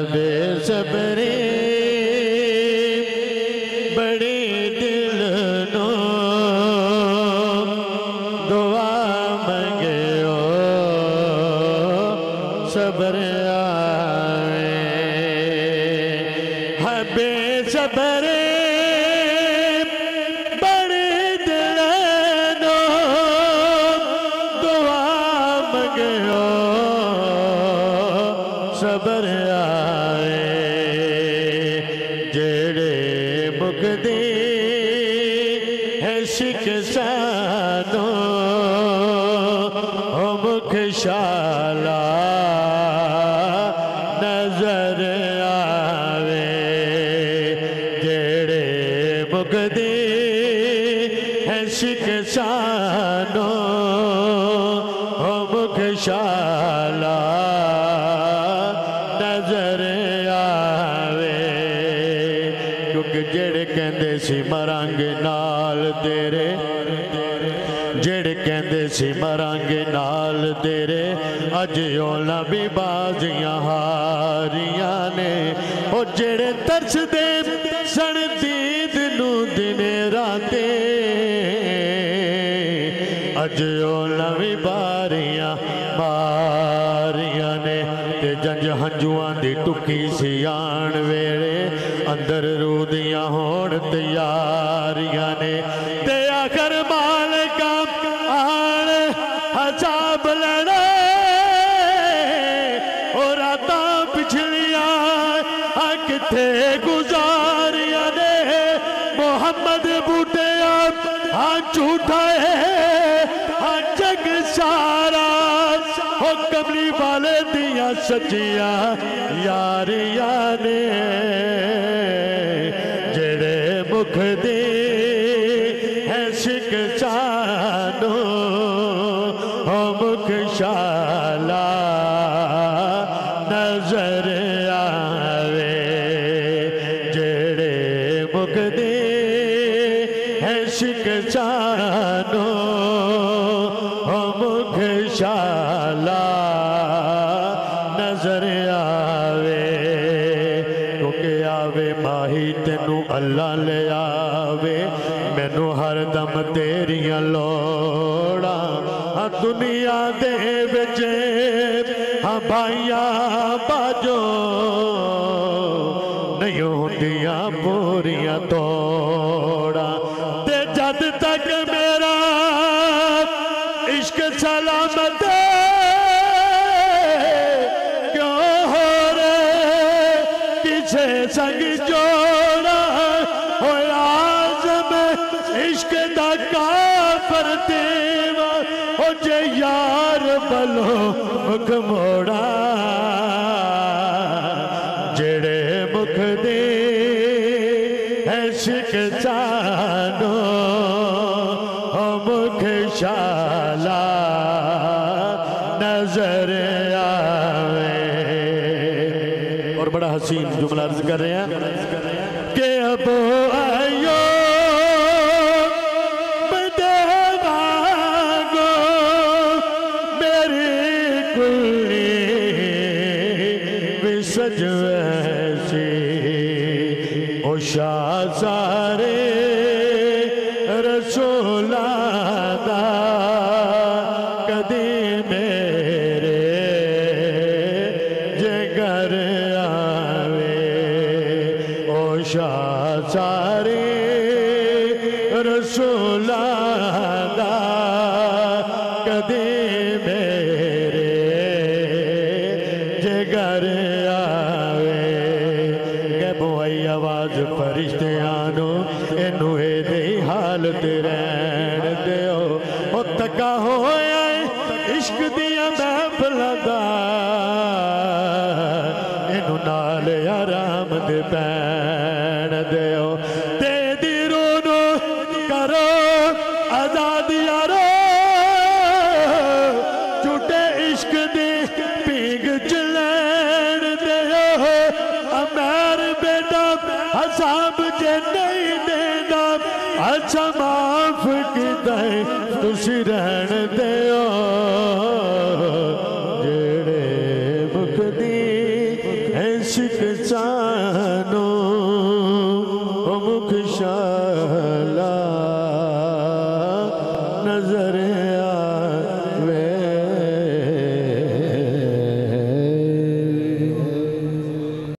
बेसबरे बड़े दिल नो दुआ मंगे ओ सबर आए है बेसबरे बड़े दिल नो दुआ मंगे ओ सबर आए जेड़े मुकदे है शिकसानो ओ मुखशाला नजर आवे जेड़े मुकदे है शिकसानो ओ मुखशाला नजर आवे क्योंकि जेड़े कहंदे सी मरांगे नाल तेरे जेड़े कहंदे सी मरांगे नाल तेरे अज ओला भी बाजियां हारियां ने ओ जेड़े तरसदे सन दीद नू दिने राते अज ओला भी बारियां मारियां ने ते जंज हंजुआं दी टुकी सी आण वेले अंदर रूदियां होण तैयारियां ने ते आखर मालिका आण हिसाब लैणे ओ रातां पिछलियां किथे गुजारियां ने मोहम्मद बूटिया झूठा है जग सारा हो कमली वाले दिया सचिया यारिया ने जेड़े मुख दे है शिकसानो हो मुखशाला नजर आवे जेड़े मुख दे है शिकसानो हो मुखशाला नजर आवे क्योंकि आवे माही तेनू अल्लाह ले आवे मैनू हर दम तेरियां लोड़ा हाँ दुनिया दे विच हाँ भाइया बाजो नहीं होंदियां पूरियां तोड़ा ते जद तक मेरा इश्क सलामत क्यों हो रे किसे संग जोड़ा हो आज़म इश्क दा काफर देवा हो जे यार बलो मुख मोड़ा जेड़े मुख दे है शिकसानो हो मुखशाला नजर आवे और बड़ा हसीन जुमला अर्ज कर रहे हैं कि अब आयो बदेवागो मेरी कुली विसज वैसी ओ शाह सारे रसूला दा कदी मेरे जिगर आवे ओ शाह सारे रसूला दा कदी मेरे जिगर आवे के बुआई आवाज फरिश्तियां नु इनू दे हालत रहन दिओ ओ तका होया इश्क दिया महफिलां दा इनू नाल आराम दे पैण दिओ ते दी रूह नू करो आजाद यारो झूठे इश्क दी पींग च लैण दिओ अमैर बेटा हसाब जे नहीं देना अच्छा माफ किता तुसी रहन दिओ जेड़े मुख दी इश्क जानो ओ मुख शाला